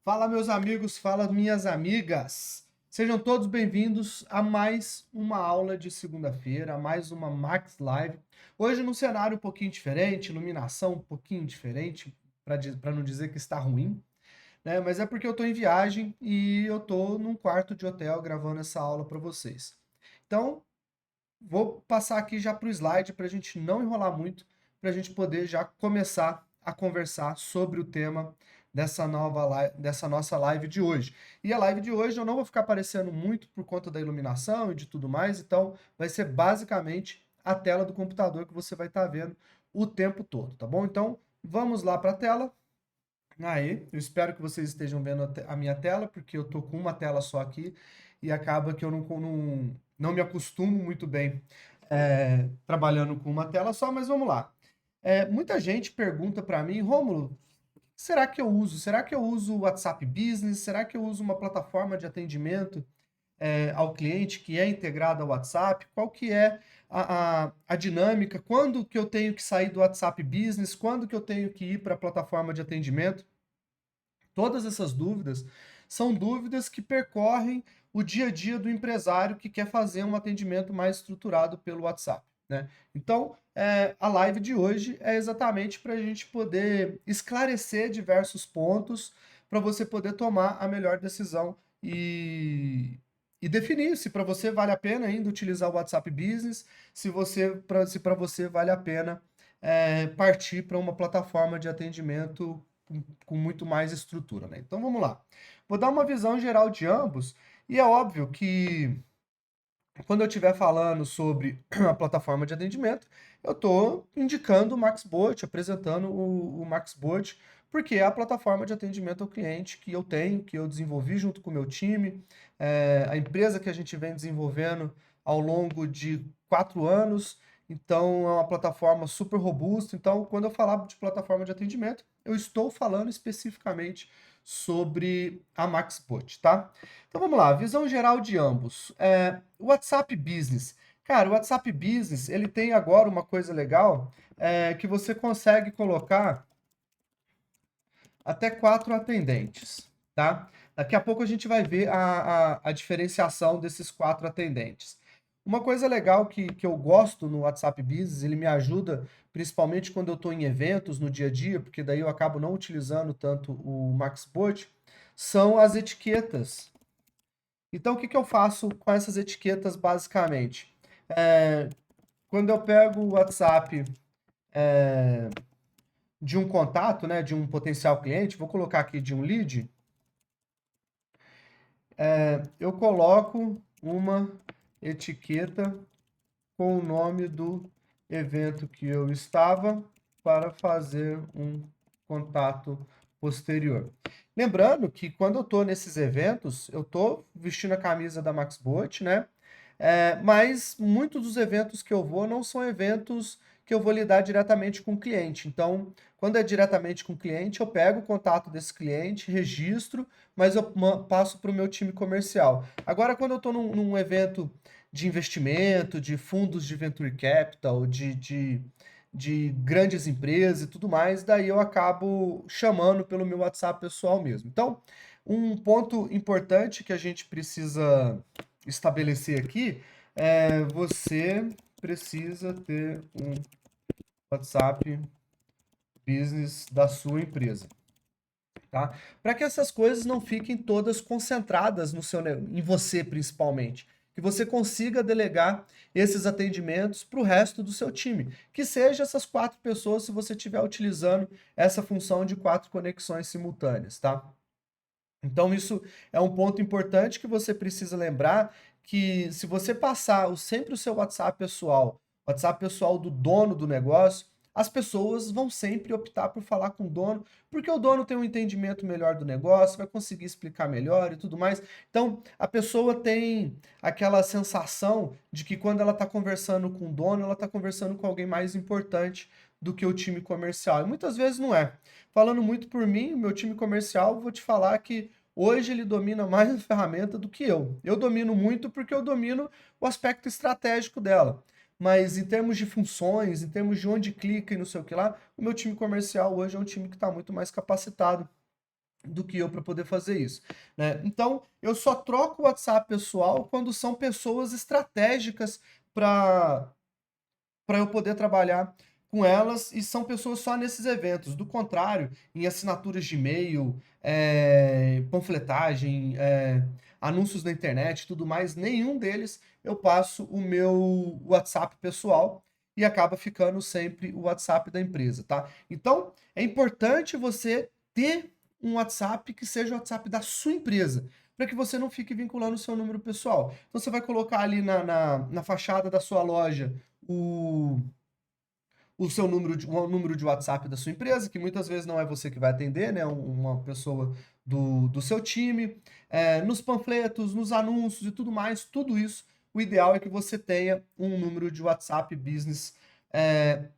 Fala, meus amigos, fala, minhas amigas. Sejam todos bem-vindos a mais uma aula de segunda-feira, a mais uma Max Live. Hoje num cenário um pouquinho diferente, iluminação um pouquinho diferente, para não dizer que está ruim, né? Mas é porque eu estou em viagem e eu estou num quarto de hotel gravando essa aula para vocês. Então, vou passar aqui já para o slide para a gente não enrolar muito, para a gente poder já começar a conversar sobre o tema dessa nossa live de hoje. E a live de hoje eu não vou ficar aparecendo muito por conta da iluminação e de tudo mais, então vai ser basicamente a tela do computador que você vai estar vendo o tempo todo, tá bom? Então vamos lá para a tela. Aí, eu espero que vocês estejam vendo a minha tela, porque eu tô com uma tela só aqui e acaba que eu não me acostumo muito bem trabalhando com uma tela só, mas vamos lá. Muita gente pergunta para mim, Rômulo, será que eu uso? Será que eu uso o WhatsApp Business? Será que eu uso uma plataforma de atendimento ao cliente que é integrada ao WhatsApp? Qual que é a dinâmica? Quando que eu tenho que sair do WhatsApp Business? Quando que eu tenho que ir para a plataforma de atendimento? Todas essas dúvidas são dúvidas que percorrem o dia a dia do empresário que quer fazer um atendimento mais estruturado pelo WhatsApp, né? Então, a live de hoje é exatamente para a gente poder esclarecer diversos pontos para você poder tomar a melhor decisão e definir se para você vale a pena ainda utilizar o WhatsApp Business, se para você vale a pena partir para uma plataforma de atendimento com muito mais estrutura, né? Então vamos lá. Vou dar uma visão geral de ambos, e é óbvio que quando eu estiver falando sobre a plataforma de atendimento, eu estou indicando o MaxBot, apresentando o MaxBot, porque é a plataforma de atendimento ao cliente que eu tenho, que eu desenvolvi junto com o meu time, a empresa que a gente vem desenvolvendo ao longo de 4 anos. Então, é uma plataforma super robusta. Então, quando eu falar de plataforma de atendimento, eu estou falando especificamente sobre a MaxBot, tá? Então vamos lá, visão geral de ambos. O WhatsApp Business. Cara, o WhatsApp Business, ele tem agora uma coisa legal, que você consegue colocar até 4 atendentes, tá? Daqui a pouco a gente vai ver a diferenciação desses 4 atendentes. Uma coisa legal que eu gosto no WhatsApp Business, ele me ajuda principalmente quando eu estou em eventos no dia a dia, porque daí eu acabo não utilizando tanto o MaxBot, são as etiquetas. Então, o que que eu faço com essas etiquetas, basicamente? É, Quando eu pego o WhatsApp de um contato, né, de um potencial cliente, vou colocar aqui de um lead, eu coloco uma etiqueta com o nome do evento que eu estava para fazer um contato posterior. Lembrando que quando eu estou nesses eventos, eu estou vestindo a camisa da MaxBot, né? Mas muitos dos eventos que eu vou não são eventos que eu vou lidar diretamente com o cliente. Então, quando é diretamente com o cliente, eu pego o contato desse cliente, registro, mas eu passo para o meu time comercial. Agora, quando eu estou num evento de investimento, de fundos de venture capital, de grandes empresas e tudo mais, daí eu acabo chamando pelo meu WhatsApp pessoal mesmo. Então, um ponto importante que a gente precisa estabelecer aqui você precisa ter um WhatsApp Business da sua empresa, tá? Para que essas coisas não fiquem todas concentradas em você principalmente, que você consiga delegar esses atendimentos para o resto do seu time, que seja essas 4 pessoas se você estiver utilizando essa função de 4 conexões simultâneas, tá? Então, isso é um ponto importante que você precisa lembrar que se você passar sempre o seu WhatsApp pessoal do dono do negócio, as pessoas vão sempre optar por falar com o dono, porque o dono tem um entendimento melhor do negócio, vai conseguir explicar melhor e tudo mais. Então, a pessoa tem aquela sensação de que quando ela está conversando com o dono, ela está conversando com alguém mais importante do que o time comercial. E muitas vezes não é. Falando muito por mim, o meu time comercial, vou te falar que hoje ele domina mais a ferramenta do que eu. Eu domino muito porque eu domino o aspecto estratégico dela. Mas em termos de funções, em termos de onde clica e não sei o que lá, o meu time comercial hoje é um time que está muito mais capacitado do que eu para poder fazer isso, né? Então, eu só troco o WhatsApp pessoal quando são pessoas estratégicas para eu poder trabalhar com elas e são pessoas só nesses eventos. Do contrário, em assinaturas de e-mail, panfletagem, anúncios na internet, tudo mais, nenhum deles eu passo o meu WhatsApp pessoal e acaba ficando sempre o WhatsApp da empresa, tá? Então, é importante você ter um WhatsApp que seja o WhatsApp da sua empresa, para que você não fique vinculando o seu número pessoal. Então, você vai colocar ali na fachada da sua loja o, o seu o número de WhatsApp da sua empresa, que muitas vezes não é você que vai atender, né? Uma pessoa do seu time, nos panfletos, nos anúncios e tudo mais, tudo isso, o ideal é que você tenha um número de WhatsApp Business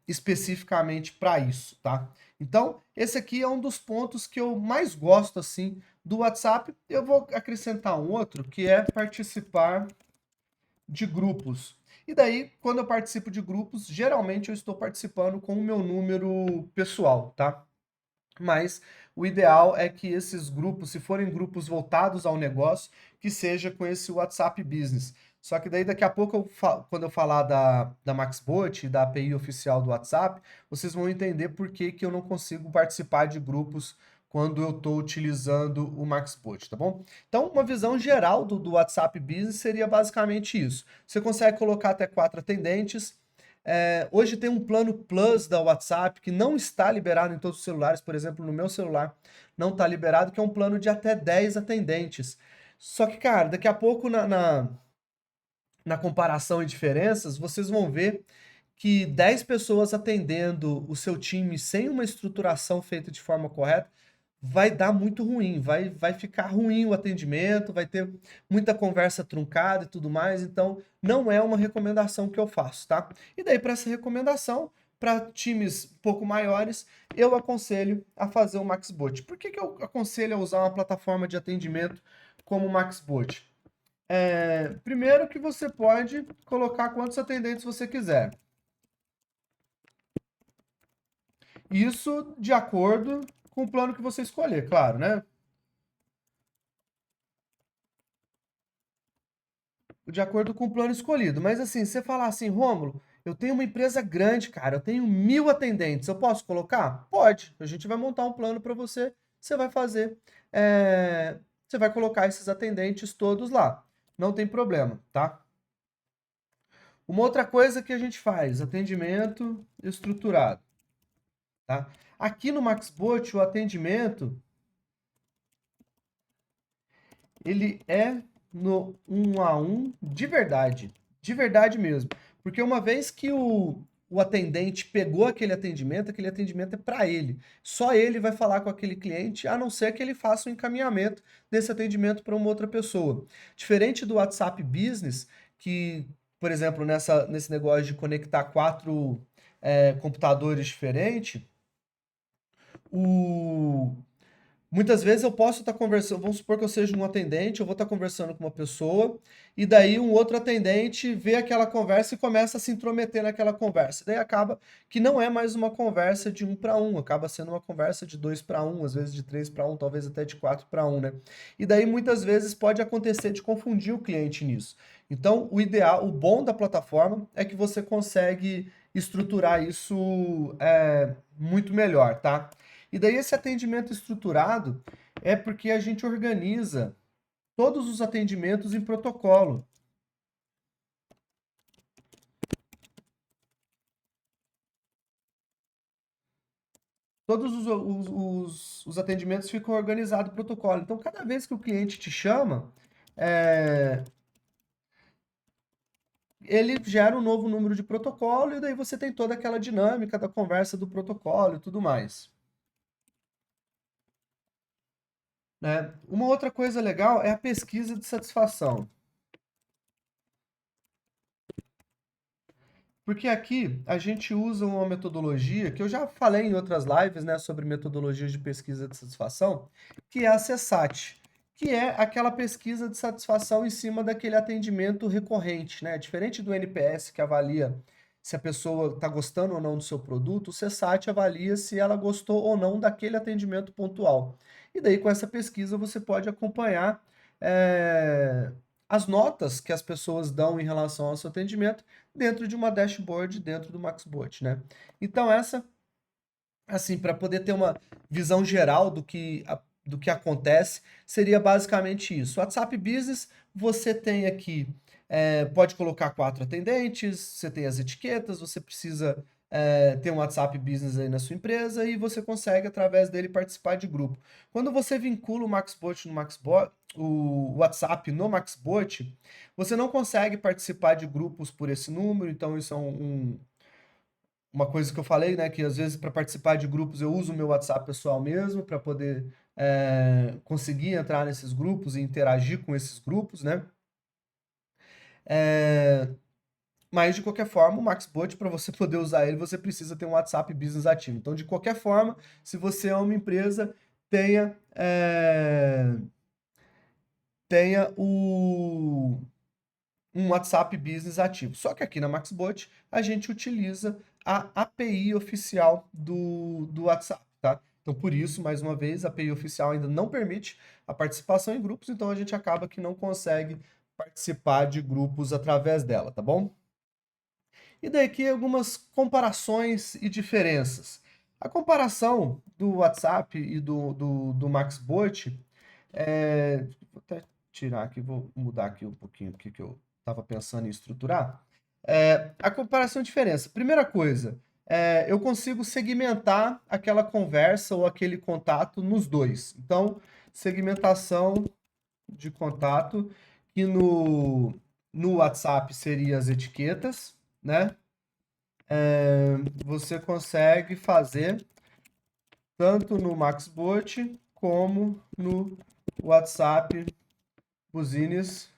especificamente para isso, tá? Então, esse aqui é um dos pontos que eu mais gosto, assim, do WhatsApp. Eu vou acrescentar um outro, que é participar de grupos. E daí, quando eu participo de grupos, geralmente eu estou participando com o meu número pessoal, tá? Mas o ideal é que esses grupos, se forem grupos voltados ao negócio, que seja com esse WhatsApp Business. Só que daí daqui a pouco, quando eu falar da MaxBot e da API oficial do WhatsApp, vocês vão entender por que que eu não consigo participar de grupos quando eu estou utilizando o MaxBot, tá bom? Então, uma visão geral do WhatsApp Business seria basicamente isso. Você consegue colocar até 4 atendentes. Hoje tem um plano Plus da WhatsApp que não está liberado em todos os celulares, por exemplo, no meu celular não está liberado, que é um plano de até 10 atendentes. Só que, cara, daqui a pouco na comparação e diferenças, vocês vão ver que 10 pessoas atendendo o seu time sem uma estruturação feita de forma correta vai dar muito ruim, vai ficar ruim o atendimento, vai ter muita conversa truncada e tudo mais, então não é uma recomendação que eu faço, tá? E daí, para essa recomendação, para times um pouco maiores, eu aconselho a fazer o MaxBot. Por que que eu aconselho a usar uma plataforma de atendimento como o MaxBot? Primeiro que você pode colocar quantos atendentes você quiser. Isso de acordo com o plano que você escolher, claro, né? De acordo com o plano escolhido. Mas assim, você falar assim, Rômulo, eu tenho uma empresa grande, cara, eu tenho 1.000 atendentes, eu posso colocar? Pode. A gente vai montar um plano para você, você vai fazer, você vai colocar esses atendentes todos lá. Não tem problema, tá? Uma outra coisa que a gente faz, atendimento estruturado, tá? Aqui no MaxBot, o atendimento, ele é no 1 a 1 de verdade mesmo. Porque uma vez que o atendente pegou aquele atendimento é para ele. Só ele vai falar com aquele cliente, a não ser que ele faça um encaminhamento desse atendimento para uma outra pessoa. Diferente do WhatsApp Business, que, por exemplo, nesse negócio de conectar 4 computadores diferentes, o muitas vezes eu posso estar conversando, vamos supor que eu seja um atendente, eu vou estar conversando com uma pessoa, e daí um outro atendente vê aquela conversa e começa a se intrometer naquela conversa. Daí acaba que não é mais uma conversa de 1 para 1, acaba sendo uma conversa de 2 para 1, às vezes de 3 para 1, talvez até de 4 para 1, né? E daí muitas vezes pode acontecer de confundir o cliente nisso. Então, o ideal, o bom da plataforma é que você consegue estruturar isso muito melhor, tá? E daí esse atendimento estruturado é porque a gente organiza todos os atendimentos em protocolo. Todos os atendimentos ficam organizados em protocolo. Então, cada vez que o cliente te chama, é, ele gera um novo número de protocolo e daí você tem toda aquela dinâmica da conversa do protocolo e tudo mais, né? Uma outra coisa legal é a pesquisa de satisfação. Porque aqui a gente usa uma metodologia que eu já falei em outras lives, né, sobre metodologias de pesquisa de satisfação, que é a CSAT, que é aquela pesquisa de satisfação em cima daquele atendimento recorrente, né? Diferente do NPS que avalia se a pessoa está gostando ou não do seu produto, o CSAT avalia se ela gostou ou não daquele atendimento pontual. E daí com essa pesquisa você pode acompanhar as notas que as pessoas dão em relação ao seu atendimento dentro de uma dashboard dentro do Maxbot, né? Então essa, assim, para poder ter uma visão geral do que acontece, seria basicamente isso. WhatsApp Business, você tem aqui, pode colocar 4 atendentes, você tem as etiquetas, você precisa ter um WhatsApp Business aí na sua empresa e você consegue, através dele, participar de grupo. Quando você vincula o Maxbot no Maxbot, o WhatsApp no Maxbot, você não consegue participar de grupos por esse número, então isso é uma coisa que eu falei, né, que às vezes para participar de grupos eu uso o meu WhatsApp pessoal mesmo para poder conseguir entrar nesses grupos e interagir com esses grupos, né? Mas de qualquer forma, o Maxbot, para você poder usar ele, você precisa ter um WhatsApp Business ativo. Então, de qualquer forma, se você é uma empresa, tenha um WhatsApp Business ativo. Só que aqui na Maxbot a gente utiliza a API oficial do WhatsApp, tá? Então, por isso, mais uma vez, a API oficial ainda não permite a participação em grupos, então a gente acaba que não consegue participar de grupos através dela, tá bom? E daqui algumas comparações e diferenças. A comparação do WhatsApp e do Maxbot, vou até tirar aqui, vou mudar aqui um pouquinho o que eu estava pensando em estruturar. A comparação e diferença. Primeira coisa, eu consigo segmentar aquela conversa ou aquele contato nos dois. Então, segmentação de contato, que no WhatsApp seria as etiquetas, né? Você consegue fazer tanto no Maxbot como no WhatsApp Business,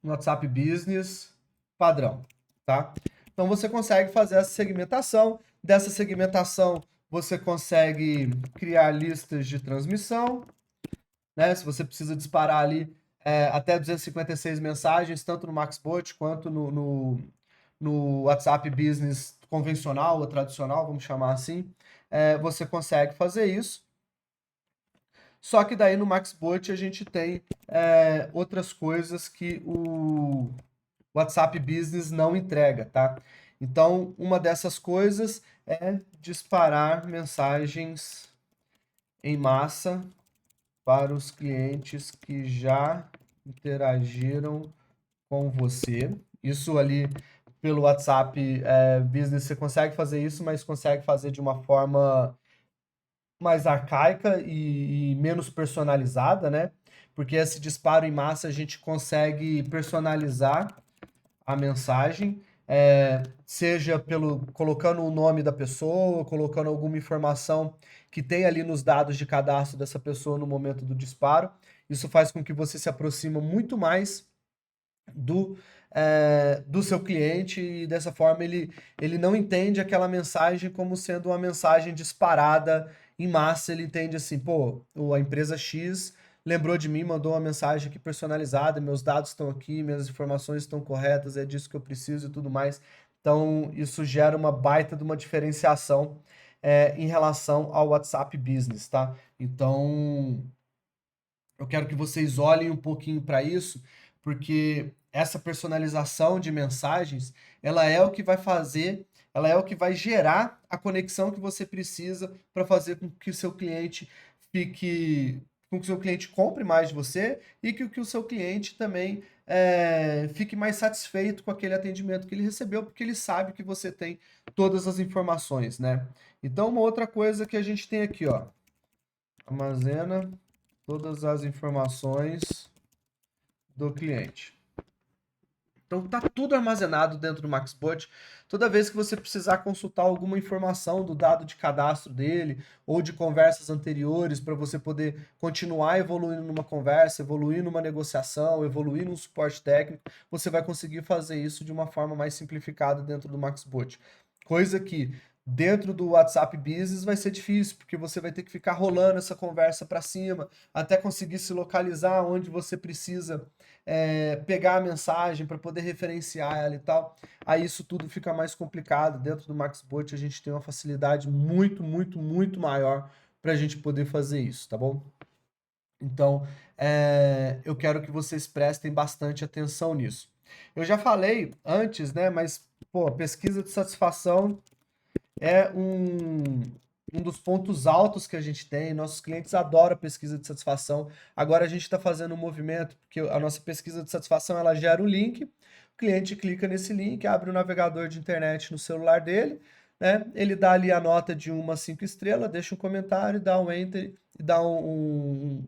no WhatsApp Business padrão, tá? Então você consegue fazer essa segmentação. Dessa segmentação você consegue criar listas de transmissão, né? Se você precisa disparar ali até 256 mensagens, tanto no Maxbot quanto no WhatsApp Business convencional ou tradicional, vamos chamar assim, você consegue fazer isso. Só que daí no Maxbot a gente tem outras coisas que o WhatsApp Business não entrega, tá? Então, uma dessas coisas é disparar mensagens em massa para os clientes que já interagiram com você. Isso ali pelo WhatsApp Business você consegue fazer isso, mas consegue fazer de uma forma mais arcaica e menos personalizada, né? Porque esse disparo em massa a gente consegue personalizar a mensagem, seja colocando o nome da pessoa, colocando alguma informação que tem ali nos dados de cadastro dessa pessoa no momento do disparo. Isso faz com que você se aproxime muito mais do seu cliente e dessa forma ele não entende aquela mensagem como sendo uma mensagem disparada em massa, ele entende assim, pô, a empresa X lembrou de mim, mandou uma mensagem aqui personalizada, meus dados estão aqui, minhas informações estão corretas, é disso que eu preciso e tudo mais. Então, isso gera uma baita de uma diferenciação em relação ao WhatsApp Business, tá? Então, eu quero que vocês olhem um pouquinho para isso, porque essa personalização de mensagens, ela é o que vai fazer, ela é o que vai gerar a conexão que você precisa para fazer com que o seu cliente com que o seu cliente compre mais de você e que o seu cliente também fique mais satisfeito com aquele atendimento que ele recebeu, porque ele sabe que você tem todas as informações, né? Então, uma outra coisa que a gente tem aqui, ó, armazena todas as informações do cliente. Então tá tudo armazenado dentro do Maxbot. Toda vez que você precisar consultar alguma informação do dado de cadastro dele ou de conversas anteriores para você poder continuar evoluindo numa conversa, evoluir numa negociação, evoluir num suporte técnico, você vai conseguir fazer isso de uma forma mais simplificada dentro do Maxbot. Coisa que dentro do WhatsApp Business vai ser difícil, porque você vai ter que ficar rolando essa conversa para cima, até conseguir se localizar onde você precisa pegar a mensagem para poder referenciar ela e tal. Aí isso tudo fica mais complicado. Dentro do MaxBot a gente tem uma facilidade muito, muito, muito maior para a gente poder fazer isso, tá bom? Então, eu quero que vocês prestem bastante atenção nisso. Eu já falei antes, né? Mas, pô, pesquisa de satisfação é um dos pontos altos que a gente tem. Nossos clientes adoram a pesquisa de satisfação. Agora a gente está fazendo um movimento, porque a nossa pesquisa de satisfação ela gera um link. O cliente clica nesse link, abre o navegador de internet no celular dele, né? Ele dá ali a nota de 1 a 5 estrelas, deixa um comentário, dá um enter, dá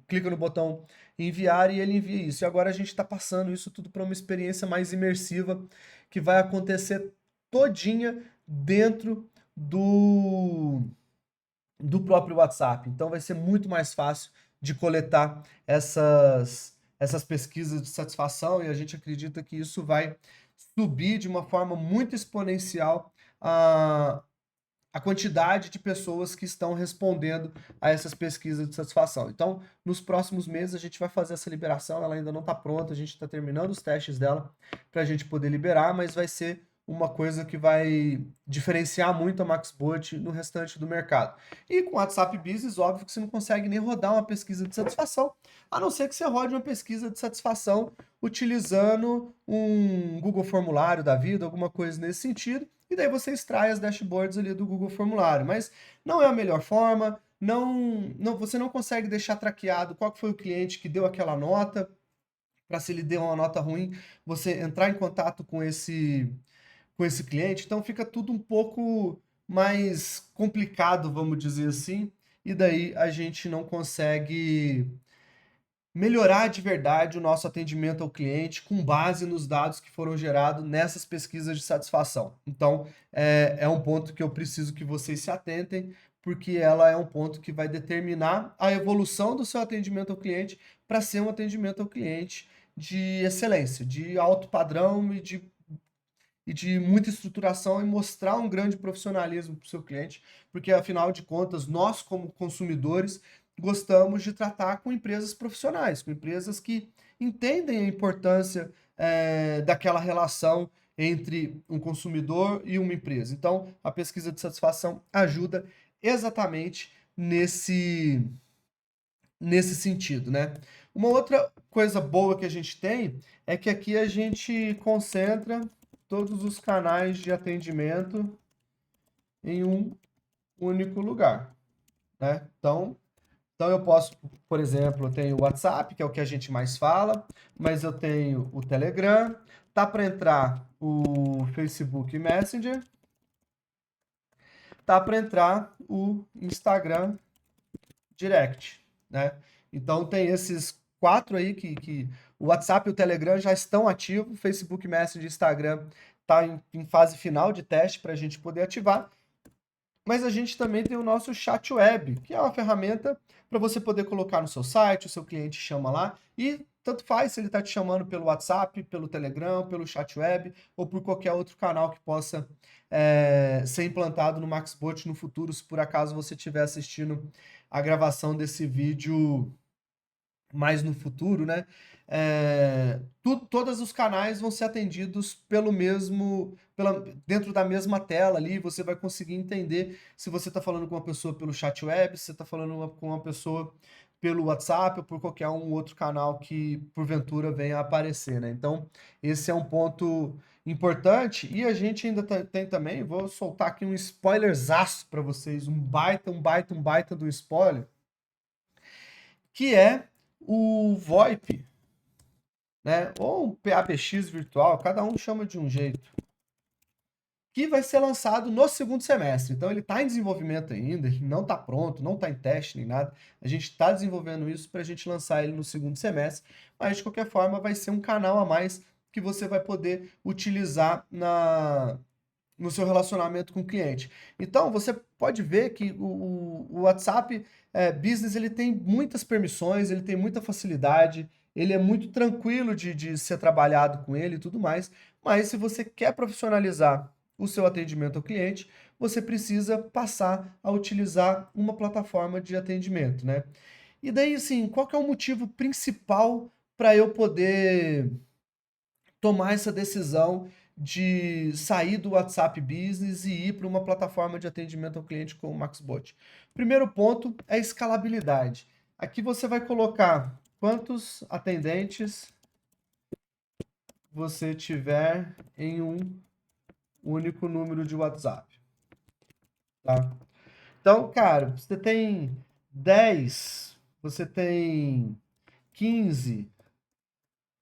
clica no botão enviar e ele envia isso. E agora a gente está passando isso tudo para uma experiência mais imersiva que vai acontecer todinha dentro do próprio WhatsApp. Então vai ser muito mais fácil de coletar essas pesquisas de satisfação e a gente acredita que isso vai subir de uma forma muito exponencial a quantidade de pessoas que estão respondendo a essas pesquisas de satisfação. Então, nos próximos meses a gente vai fazer essa liberação, ela ainda não está pronta, a gente está terminando os testes dela para a gente poder liberar, mas vai ser uma coisa que vai diferenciar muito a MaxBot no restante do mercado. E com o WhatsApp Business, óbvio que você não consegue nem rodar uma pesquisa de satisfação, a não ser que você rode uma pesquisa de satisfação utilizando um Google Formulário da vida, alguma coisa nesse sentido, e daí você extrai as dashboards ali do Google Formulário. Mas não é a melhor forma, você não consegue deixar traqueado qual foi o cliente que deu aquela nota, para se ele deu uma nota ruim, você entrar em contato com esse cliente. Então fica tudo um pouco mais complicado, vamos dizer assim, e daí a gente não consegue melhorar de verdade o nosso atendimento ao cliente com base nos dados que foram gerados nessas pesquisas de satisfação. Então, é um ponto que eu preciso que vocês se atentem, porque ela é um ponto que vai determinar a evolução do seu atendimento ao cliente para ser um atendimento ao cliente de excelência, de alto padrão e de muita estruturação e mostrar um grande profissionalismo para o seu cliente, porque afinal de contas, nós como consumidores gostamos de tratar com empresas profissionais, com empresas que entendem a importância daquela relação entre um consumidor e uma empresa. Então, a pesquisa de satisfação ajuda exatamente nesse sentido, né? Uma outra coisa boa que a gente tem é que aqui a gente concentra todos os canais de atendimento em um único lugar, né? Então eu posso, por exemplo, eu tenho o WhatsApp, que é o que a gente mais fala, mas eu tenho o Telegram, tá para entrar o Facebook Messenger, tá para entrar o Instagram Direct, né? Então tem esses 4 aí que o WhatsApp e o Telegram já estão ativos, o Facebook Messenger e Instagram tá em fase final de teste para a gente poder ativar. Mas a gente também tem o nosso chat web, que é uma ferramenta para você poder colocar no seu site, o seu cliente chama lá, e tanto faz se ele está te chamando pelo WhatsApp, pelo Telegram, pelo chat web ou por qualquer outro canal que possa ser implantado no MaxBot no futuro, se por acaso você estiver assistindo a gravação desse vídeo mais no futuro, né? Todos os canais vão ser atendidos dentro da mesma tela ali. Você vai conseguir entender se você está falando com uma pessoa pelo chat web, se você está falando com uma pessoa pelo WhatsApp ou por qualquer um outro canal que porventura venha a aparecer, né? Então, esse é um ponto importante. E a gente ainda tem também, vou soltar aqui um spoilerzaço para vocês, um baita do spoiler, que é o VoIP, né? Ou um PABX virtual, cada um chama de um jeito, que vai ser lançado no segundo semestre. Então ele está em desenvolvimento ainda, ele não está pronto, não está em teste nem nada. A gente está desenvolvendo isso para a gente lançar ele no segundo semestre, mas de qualquer forma vai ser um canal a mais que você vai poder utilizar no seu relacionamento com o cliente. Então, você pode ver que o WhatsApp Business ele tem muitas permissões, ele tem muita facilidade, ele é muito tranquilo de ser trabalhado com ele e tudo mais, mas se você quer profissionalizar o seu atendimento ao cliente, você precisa passar a utilizar uma plataforma de atendimento, né? E daí, assim, qual que é o motivo principal para eu poder tomar essa decisão de sair do WhatsApp Business e ir para uma plataforma de atendimento ao cliente como o MaxBot? Primeiro ponto é escalabilidade. Aqui você vai colocar quantos atendentes você tiver em um único número de WhatsApp, tá? Então, cara, você tem 10, você tem 15,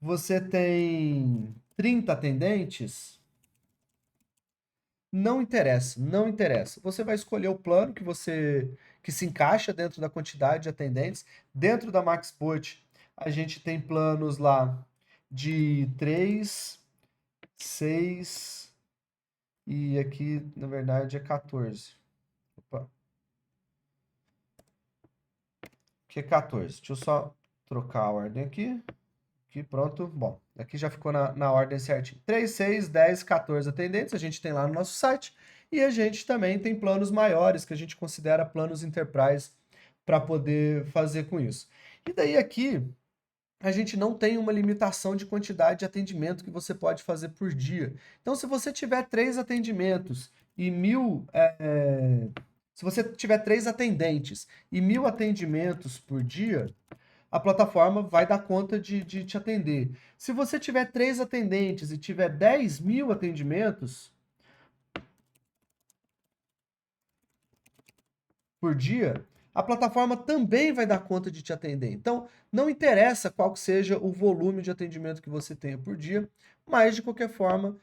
você tem 30 atendentes, não interessa, não interessa. Você vai escolher o plano que se encaixa dentro da quantidade de atendentes. Dentro da MaxPort, a gente tem planos lá de 3, 6 e aqui, na verdade, é 14. Opa, aqui é 14. Deixa eu só trocar a ordem aqui. Aqui, pronto. Bom, aqui já ficou na ordem certinho. 3, 6, 10, 14 atendentes, a gente tem lá no nosso site. E a gente também tem planos maiores, que a gente considera planos enterprise, para poder fazer com isso. E daí aqui, a gente não tem uma limitação de quantidade de atendimento que você pode fazer por dia. Então, se você tiver 3 atendimentos e 1.000... se você tiver 3 atendentes e 1.000 atendimentos por dia, a plataforma vai dar conta de te atender. Se você tiver 3 atendentes e tiver 10.000 atendimentos por dia, a plataforma também vai dar conta de te atender. Então, não interessa qual que seja o volume de atendimento que você tenha por dia, mas de qualquer forma,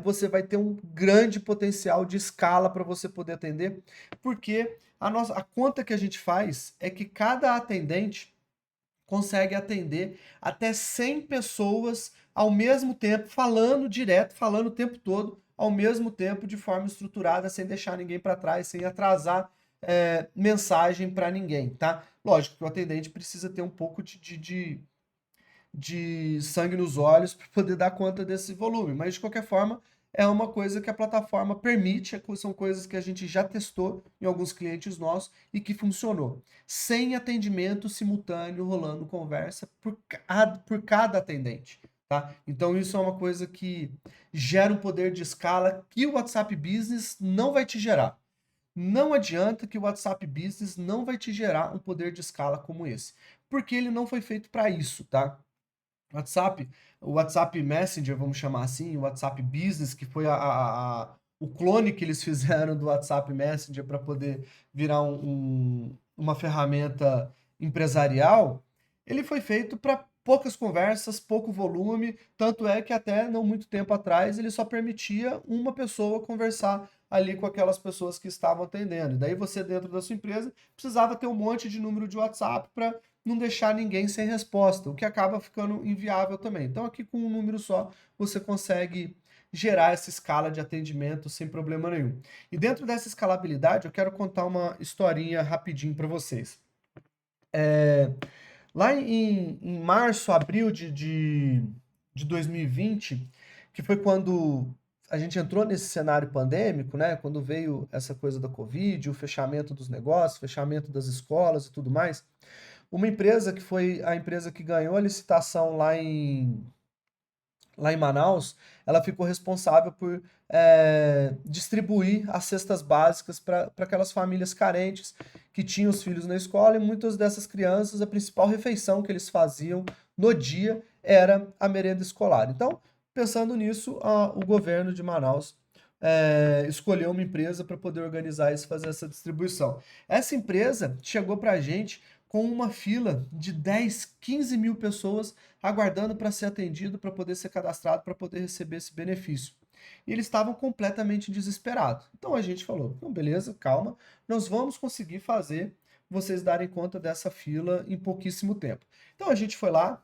você vai ter um grande potencial de escala para você poder atender, porque a conta que a gente faz é que cada atendente consegue atender até 100 pessoas ao mesmo tempo, falando direto, falando o tempo todo, ao mesmo tempo, de forma estruturada, sem deixar ninguém para trás, sem atrasar mensagem para ninguém, tá? Lógico que o atendente precisa ter um pouco de sangue nos olhos para poder dar conta desse volume, mas de qualquer forma é uma coisa que a plataforma permite, são coisas que a gente já testou em alguns clientes nossos e que funcionou. Sem atendimento simultâneo rolando conversa por cada atendente, tá? Então isso é uma coisa que gera um poder de escala que o WhatsApp Business não vai te gerar. Não adianta que o WhatsApp Business não vai te gerar um poder de escala como esse, porque ele não foi feito para isso, tá? WhatsApp, o WhatsApp Messenger, vamos chamar assim, o WhatsApp Business, que foi o clone que eles fizeram do WhatsApp Messenger para poder virar uma ferramenta empresarial, ele foi feito para poucas conversas, pouco volume, tanto é que até não muito tempo atrás ele só permitia uma pessoa conversar ali com aquelas pessoas que estavam atendendo. E daí você, dentro da sua empresa, precisava ter um monte de número de WhatsApp para não deixar ninguém sem resposta, o que acaba ficando inviável também. Então, aqui com um número só, você consegue gerar essa escala de atendimento sem problema nenhum. E dentro dessa escalabilidade, eu quero contar uma historinha rapidinho para vocês. Lá em março, abril de 2020, que foi quando a gente entrou nesse cenário pandêmico, né? Quando veio essa coisa da Covid, o fechamento dos negócios, fechamento das escolas e tudo mais, uma empresa que foi a empresa que ganhou a licitação lá em Manaus, ela ficou responsável por distribuir as cestas básicas para aquelas famílias carentes que tinham os filhos na escola, e muitas dessas crianças, a principal refeição que eles faziam no dia era a merenda escolar. Então, pensando nisso, o governo de Manaus escolheu uma empresa para poder organizar isso e fazer essa distribuição. Essa empresa chegou para a gente com uma fila de 10, 15 mil pessoas aguardando para ser atendido, para poder ser cadastrado, para poder receber esse benefício. E eles estavam completamente desesperados. Então a gente falou: não, beleza, calma, nós vamos conseguir fazer vocês darem conta dessa fila em pouquíssimo tempo. Então a gente foi lá,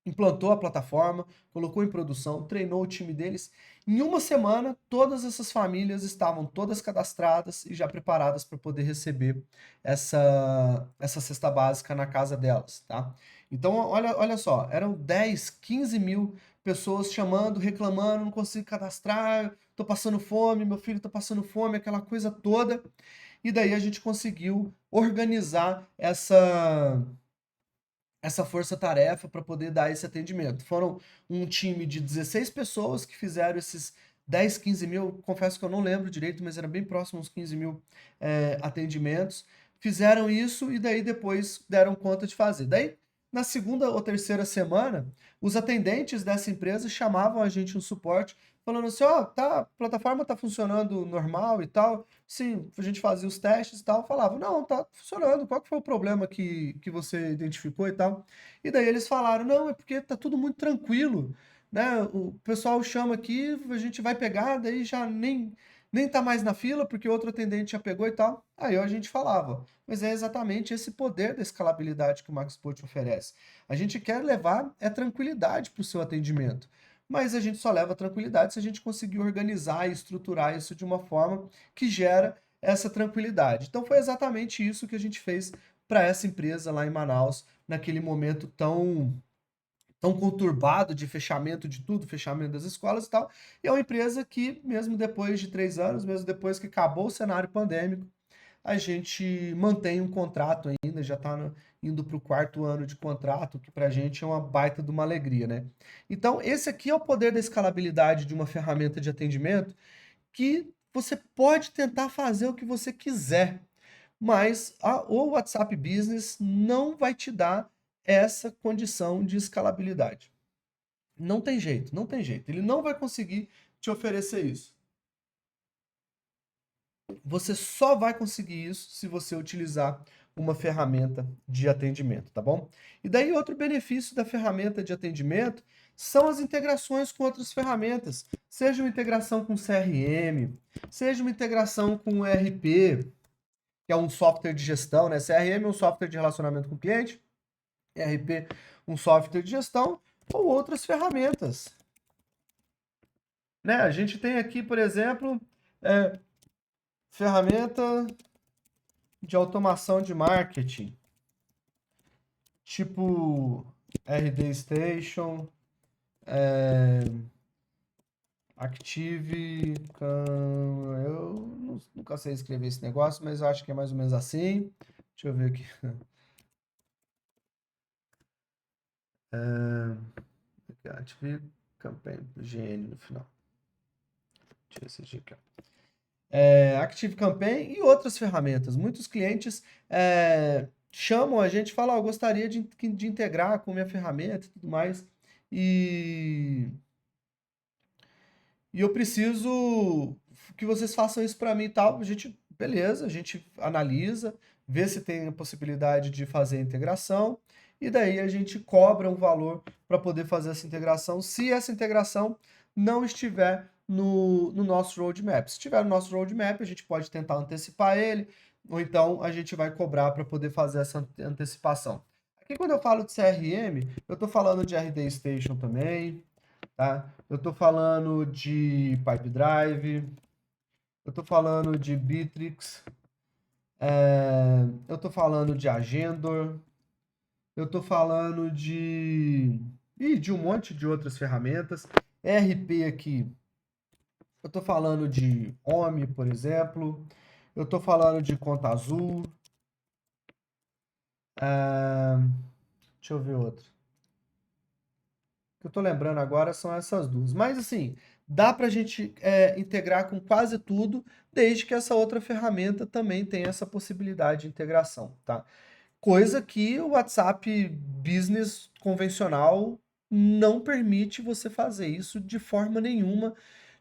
implantou a plataforma, colocou em produção, treinou o time deles. Em uma semana, todas essas famílias estavam todas cadastradas e já preparadas para poder receber essa cesta básica na casa delas, tá? Então, olha só, eram 10, 15 mil pessoas chamando, reclamando, não consigo cadastrar, tô passando fome, meu filho tá passando fome, aquela coisa toda. E daí a gente conseguiu organizar essa força-tarefa para poder dar esse atendimento. Foram um time de 16 pessoas que fizeram esses 10, 15 mil, confesso que eu não lembro direito, mas era bem próximo uns 15 mil atendimentos. Fizeram isso e daí depois deram conta de fazer. Daí, na segunda ou terceira semana, os atendentes dessa empresa chamavam a gente no suporte, falando assim, ó, tá, a plataforma tá funcionando normal e tal. Sim, a gente fazia os testes e tal, falava, não, tá funcionando, qual que foi o problema que você identificou e tal? E daí eles falaram, não, é porque tá tudo muito tranquilo, né? O pessoal chama aqui, a gente vai pegar, daí já nem tá mais na fila, porque outro atendente já pegou e tal. Aí a gente falava, mas é exatamente esse poder da escalabilidade que o MaxPort oferece. A gente quer levar tranquilidade para o seu atendimento. Mas a gente só leva tranquilidade se a gente conseguir organizar e estruturar isso de uma forma que gera essa tranquilidade. Então foi exatamente isso que a gente fez para essa empresa lá em Manaus, naquele momento tão conturbado de fechamento de tudo, fechamento das escolas e tal. E é uma empresa que, mesmo depois de 3 anos, mesmo depois que acabou o cenário pandêmico, a gente mantém um contrato ainda, já está indo para o quarto ano de contrato, que para a gente é uma baita de uma alegria, né? Então, esse aqui é o poder da escalabilidade de uma ferramenta de atendimento que você pode tentar fazer o que você quiser, mas o WhatsApp Business não vai te dar essa condição de escalabilidade. Não tem jeito, não tem jeito. Ele não vai conseguir te oferecer isso. Você só vai conseguir isso se você utilizar uma ferramenta de atendimento, tá bom? E daí outro benefício da ferramenta de atendimento são as integrações com outras ferramentas, seja uma integração com CRM, seja uma integração com ERP, que é um software de gestão, né? CRM é um software de relacionamento com o cliente, ERP um software de gestão, ou outras ferramentas, né? A gente tem aqui, por exemplo, ferramenta de automação de marketing, tipo RD Station, Active, eu nunca sei escrever esse negócio, mas eu acho que é mais ou menos assim. Deixa eu ver aqui. Active Campaign, GN no final. Deixa eu ver se aqui, ó. Active Campaign e outras ferramentas. Muitos clientes chamam a gente e falam, gostaria de integrar com minha ferramenta e tudo mais. E eu preciso que vocês façam isso para mim e tal. A gente, beleza, a gente analisa, vê se tem a possibilidade de fazer a integração, e daí a gente cobra um valor para poder fazer essa integração, se essa integração não estiver no nosso roadmap. Se estiver no nosso roadmap, a gente pode tentar antecipar ele, ou então a gente vai cobrar para poder fazer essa antecipação. Aqui, quando eu falo de CRM, eu estou falando de RD Station também, tá? Eu estou falando de Pipe Drive, eu estou falando de Bitrix, eu estou falando de Agendor, eu estou falando de um monte de outras ferramentas. RP aqui, eu estou falando de OMI, por exemplo, eu estou falando de Conta Azul, deixa eu ver outro. Que eu tô lembrando agora são essas duas. Mas assim, dá para a gente integrar com quase tudo, desde que essa outra ferramenta também tenha essa possibilidade de integração, tá? Coisa que o WhatsApp Business convencional não permite você fazer isso de forma nenhuma,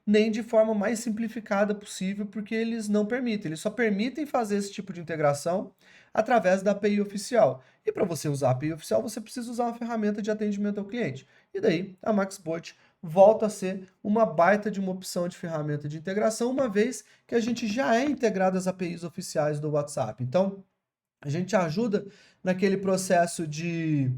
nem de forma mais simplificada possível, porque eles não permitem. Eles só permitem fazer esse tipo de integração através da API oficial. E para você usar a API oficial, você precisa usar uma ferramenta de atendimento ao cliente. E daí, a MaxBot volta a ser uma baita de uma opção de ferramenta de integração, uma vez que a gente já é integrado às APIs oficiais do WhatsApp. Então, a gente ajuda naquele processo de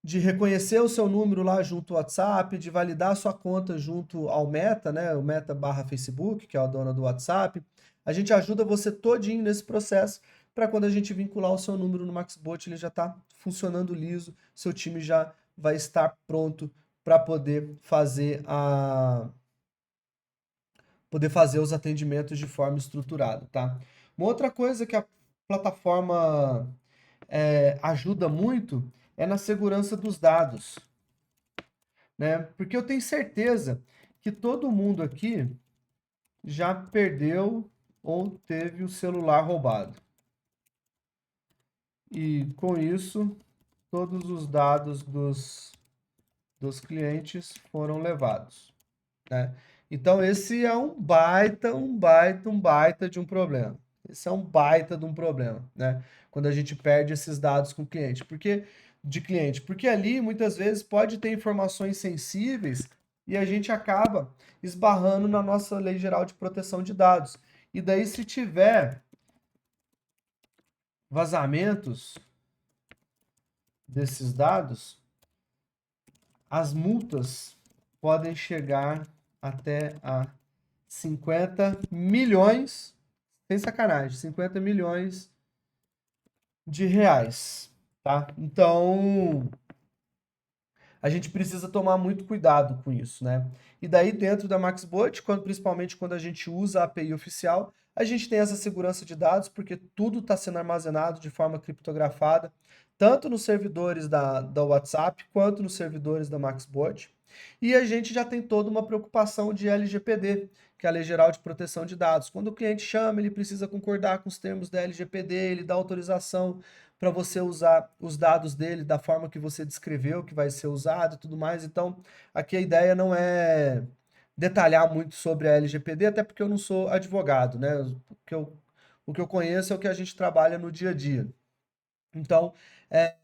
reconhecer o seu número lá junto ao WhatsApp, de validar a sua conta junto ao Meta, né? O Meta barra Facebook, que é a dona do WhatsApp. A gente ajuda você todinho nesse processo para quando a gente vincular o seu número no MaxBot, ele já está funcionando liso, seu time já vai estar pronto para poder fazer os atendimentos de forma estruturada, tá? Uma outra coisa que a plataforma ajuda muito é na segurança dos dados, né? Porque eu tenho certeza que todo mundo aqui já perdeu ou teve o celular roubado. E com isso, todos os dados dos clientes foram levados, né? Então, esse é um baita de um problema. Esse é um baita de um problema, né? Quando a gente perde esses dados com o cliente. Porque ali, muitas vezes, pode ter informações sensíveis e a gente acaba esbarrando na nossa Lei Geral de Proteção de Dados. E daí, se tiver vazamentos desses dados, as multas podem chegar até a 50 milhões, sem sacanagem, 50 milhões de reais, tá? Então, a gente precisa tomar muito cuidado com isso, né? E daí, dentro da MaxBot, principalmente quando a gente usa a API oficial, a gente tem essa segurança de dados, porque tudo está sendo armazenado de forma criptografada, tanto nos servidores da WhatsApp, quanto nos servidores da MaxBot. E a gente já tem toda uma preocupação de LGPD, que é a Lei Geral de Proteção de Dados. Quando o cliente chama, ele precisa concordar com os termos da LGPD, ele dá autorização para você usar os dados dele da forma que você descreveu que vai ser usado e tudo mais. Então, aqui a ideia não é detalhar muito sobre a LGPD, até porque eu não sou advogado, né? O que eu conheço é o que a gente trabalha no dia a dia. Então, é,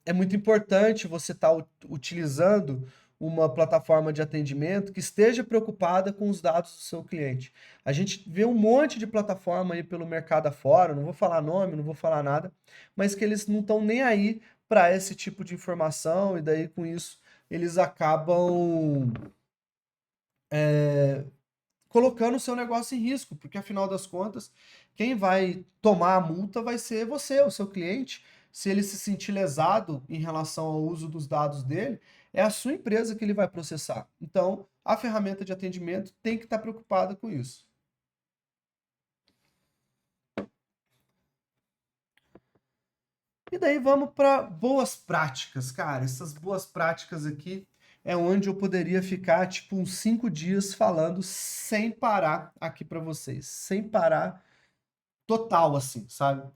é muito importante você estar utilizando uma plataforma de atendimento que esteja preocupada com os dados do seu cliente. A gente vê um monte de plataforma aí pelo mercado afora, não vou falar nome, não vou falar nada, mas que eles não estão nem aí para esse tipo de informação, e daí com isso eles acabam colocando o seu negócio em risco, porque afinal das contas, quem vai tomar a multa vai ser você, o seu cliente. Se ele se sentir lesado em relação ao uso dos dados dele, é a sua empresa que ele vai processar. Então, a ferramenta de atendimento tem que estar preocupada com isso. E daí vamos para boas práticas, cara. Essas boas práticas aqui é onde eu poderia ficar tipo uns 5 dias falando sem parar aqui para vocês, sem parar total, assim, sabe?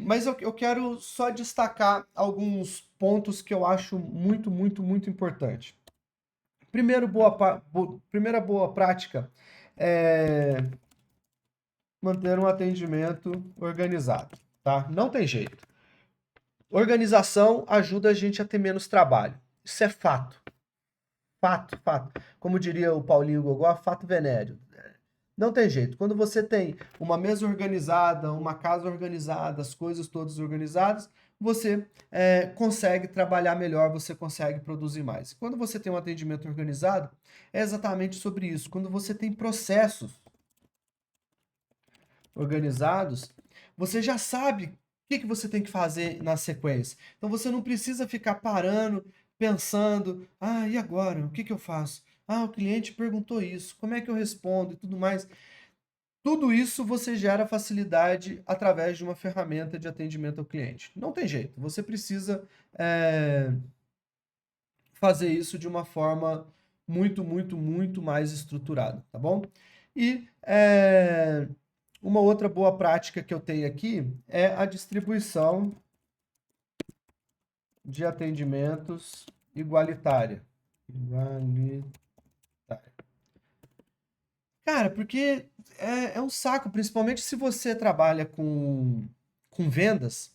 Mas eu quero só destacar alguns pontos que eu acho muito, muito, muito importante. Primeira boa prática é manter um atendimento organizado, tá? Não tem jeito. Organização ajuda a gente a ter menos trabalho. Isso é fato. Fato, fato. Como diria o Paulinho Gogó, fato venéreo. Não tem jeito. Quando você tem uma mesa organizada, uma casa organizada, as coisas todas organizadas, você consegue trabalhar melhor, você consegue produzir mais. Quando você tem um atendimento organizado, é exatamente sobre isso. Quando você tem processos organizados, você já sabe o que você tem que fazer na sequência. Então você não precisa ficar parando, pensando, e agora? O que eu faço? O cliente perguntou isso, como é que eu respondo e tudo mais. Tudo isso você gera facilidade através de uma ferramenta de atendimento ao cliente. Não tem jeito, você precisa fazer isso de uma forma muito, muito, muito mais estruturada, tá bom? E uma outra boa prática que eu tenho aqui é a distribuição de atendimentos igualitária. Cara, porque é um saco, principalmente se você trabalha com vendas,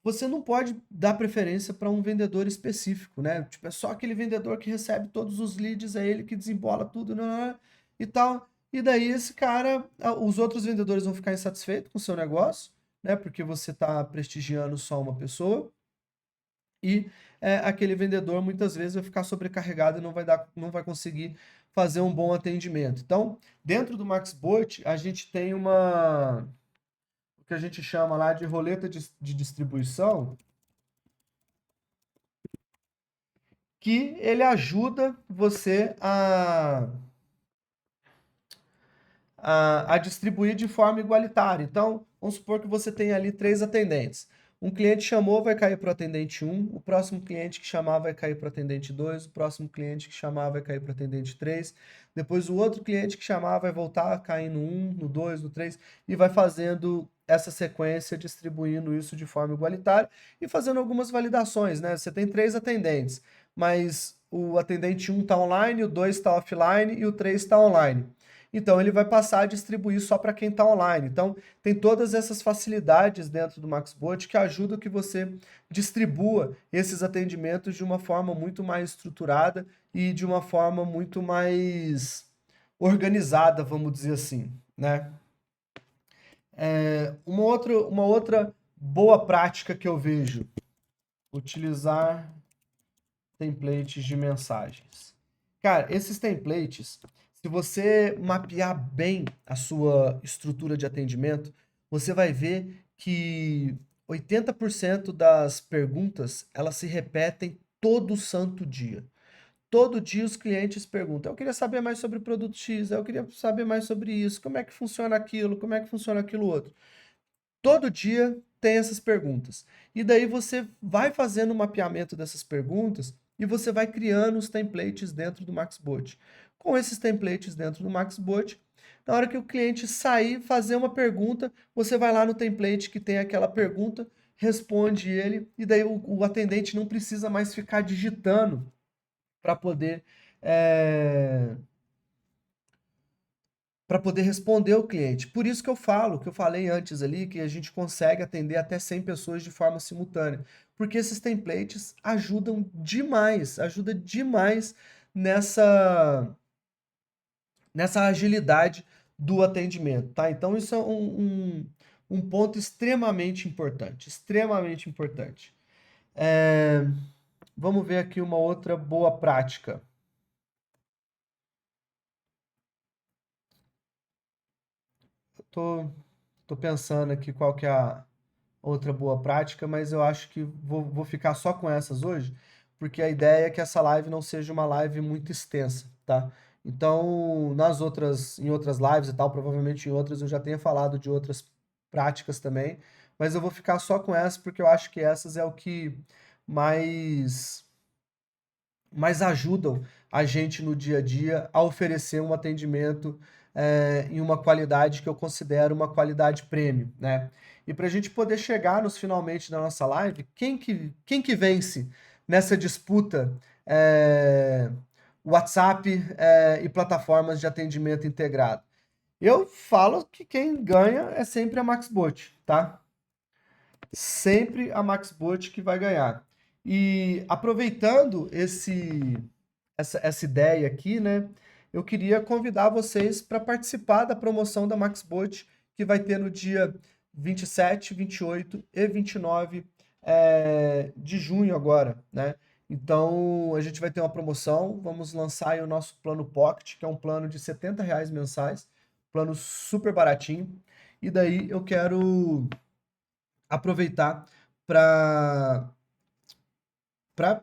você não pode dar preferência para um vendedor específico, né? Tipo, é só aquele vendedor que recebe todos os leads, é ele que desembola tudo, né, e tal. E daí esse cara, os outros vendedores vão ficar insatisfeitos com o seu negócio, né? Porque você está prestigiando só uma pessoa. E aquele vendedor muitas vezes vai ficar sobrecarregado e não vai conseguir fazer um bom atendimento. Então, dentro do MaxBot, a gente tem o que a gente chama lá de roleta de distribuição, que ele ajuda você a distribuir de forma igualitária. Então, vamos supor que você tem ali 3 atendentes. Um cliente chamou, vai cair para o atendente 1, o próximo cliente que chamar vai cair para o atendente 2, o próximo cliente que chamar vai cair para o atendente 3, depois o outro cliente que chamar vai voltar a cair no 1, no 2, no 3, e vai fazendo essa sequência, distribuindo isso de forma igualitária e fazendo algumas validações, né? Você tem 3 atendentes, mas o atendente 1 está online, o 2 está offline e o 3 está online. Então, ele vai passar a distribuir só para quem está online. Então, tem todas essas facilidades dentro do MaxBot que ajudam que você distribua esses atendimentos de uma forma muito mais estruturada e de uma forma muito mais organizada, vamos dizer assim, né? Uma outra boa prática que eu vejo, utilizar templates de mensagens. Cara, esses templates, se você mapear bem a sua estrutura de atendimento, você vai ver que 80% das perguntas, elas se repetem todo santo dia. Todo dia os clientes perguntam: eu queria saber mais sobre o produto X, eu queria saber mais sobre isso, como é que funciona aquilo, como é que funciona aquilo outro. Todo dia tem essas perguntas. E daí você vai fazendo o mapeamento dessas perguntas e você vai criando os templates dentro do MaxBot. Com esses templates dentro do MaxBot, na hora que o cliente sair fazer uma pergunta, você vai lá no template que tem aquela pergunta, responde ele, e daí o atendente não precisa mais ficar digitando para poder eh, para poder responder o cliente. Por isso que eu falo, que eu falei antes ali, que a gente consegue atender até 100 pessoas de forma simultânea, porque esses templates ajudam demais nessa agilidade do atendimento, tá? Então isso é um ponto extremamente importante, extremamente importante. É, vamos ver aqui uma outra boa prática. Tô, tô pensando aqui qual que é a outra boa prática, mas eu acho que vou ficar só com essas hoje, porque a ideia é que essa live não seja uma live muito extensa, tá? Então, em outras lives e tal, provavelmente em outras eu já tenha falado de outras práticas também, mas eu vou ficar só com essas porque eu acho que essas é o que mais mais ajudam a gente no dia a dia a oferecer um atendimento em uma qualidade que eu considero uma qualidade premium, né? E para a gente poder chegar nos finalmente da nossa live, quem que vence nessa disputa WhatsApp e plataformas de atendimento integrado? Eu falo que quem ganha é sempre a MaxBot, tá? Sempre a MaxBot que vai ganhar. E aproveitando essa ideia aqui, né? Eu queria convidar vocês para participar da promoção da MaxBot, que vai ter no dia 27, 28 e 29 de junho agora, né? Então, a gente vai ter uma promoção, vamos lançar aí o nosso plano Pocket, que é um plano de R$ 70 mensais, plano super baratinho. E daí eu quero aproveitar para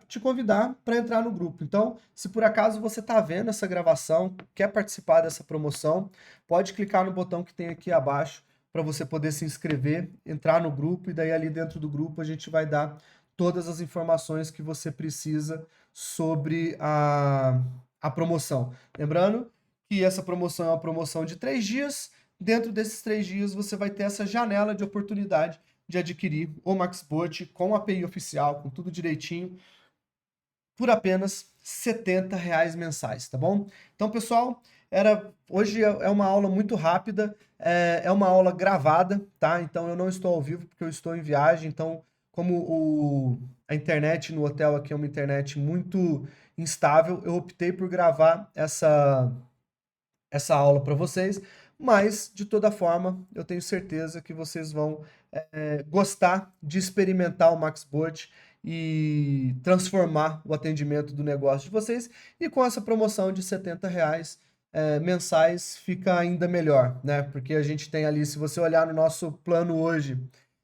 te convidar para entrar no grupo. Então, se por acaso você está vendo essa gravação, quer participar dessa promoção, pode clicar no botão que tem aqui abaixo para você poder se inscrever, entrar no grupo e daí ali dentro do grupo a gente vai dar todas as informações que você precisa sobre a promoção. Lembrando que essa promoção é uma promoção de 3 dias. Dentro desses 3 dias você vai ter essa janela de oportunidade de adquirir o MaxBot com API oficial, com tudo direitinho, por apenas R$ 70 mensais, tá bom? Então, pessoal, hoje é uma aula muito rápida, é uma aula gravada, tá? Então, eu não estou ao vivo porque eu estou em viagem, então, como a internet no hotel aqui é uma internet muito instável, eu optei por gravar essa aula para vocês, mas de toda forma eu tenho certeza que vocês vão gostar de experimentar o MaxBot e transformar o atendimento do negócio de vocês. E com essa promoção de R$ 70 mensais fica ainda melhor, né? Porque a gente tem ali, se você olhar no nosso plano hoje,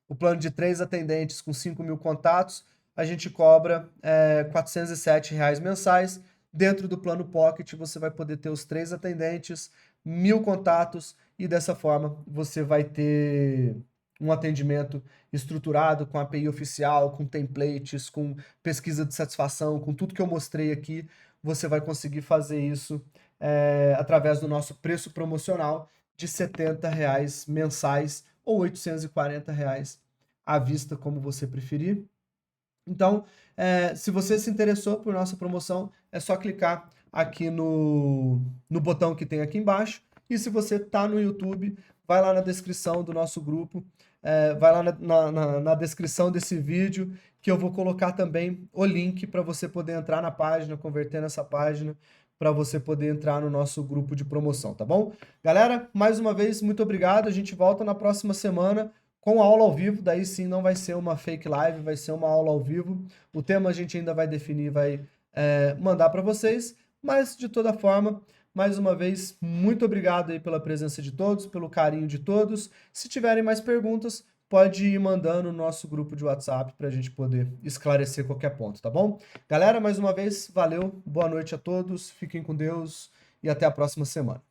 o plano de 3 atendentes com 5.000 contatos, a gente cobra R$ 407 mensais. Dentro do plano Pocket, você vai poder ter os 3 atendentes, 1.000 contatos, e dessa forma você vai ter um atendimento estruturado, com API oficial, com templates, com pesquisa de satisfação, com tudo que eu mostrei aqui. Você vai conseguir fazer isso através do nosso preço promocional de R$ 70 mensais ou R$ 840 à vista, como você preferir. Então, se você se interessou por nossa promoção, é só clicar aqui no botão que tem aqui embaixo. E se você está no YouTube, vai lá na descrição do nosso grupo, vai lá na descrição desse vídeo, que eu vou colocar também o link para você poder entrar na página, converter nessa página, para você poder entrar no nosso grupo de promoção, tá bom? Galera, mais uma vez, muito obrigado. A gente volta na próxima semana com aula ao vivo, daí sim não vai ser uma fake live, vai ser uma aula ao vivo. O tema a gente ainda vai definir, vai mandar para vocês, mas de toda forma, mais uma vez, muito obrigado aí pela presença de todos, pelo carinho de todos. Se tiverem mais perguntas, pode ir mandando no nosso grupo de WhatsApp para a gente poder esclarecer qualquer ponto, tá bom? Galera, mais uma vez, valeu, boa noite a todos, fiquem com Deus e até a próxima semana.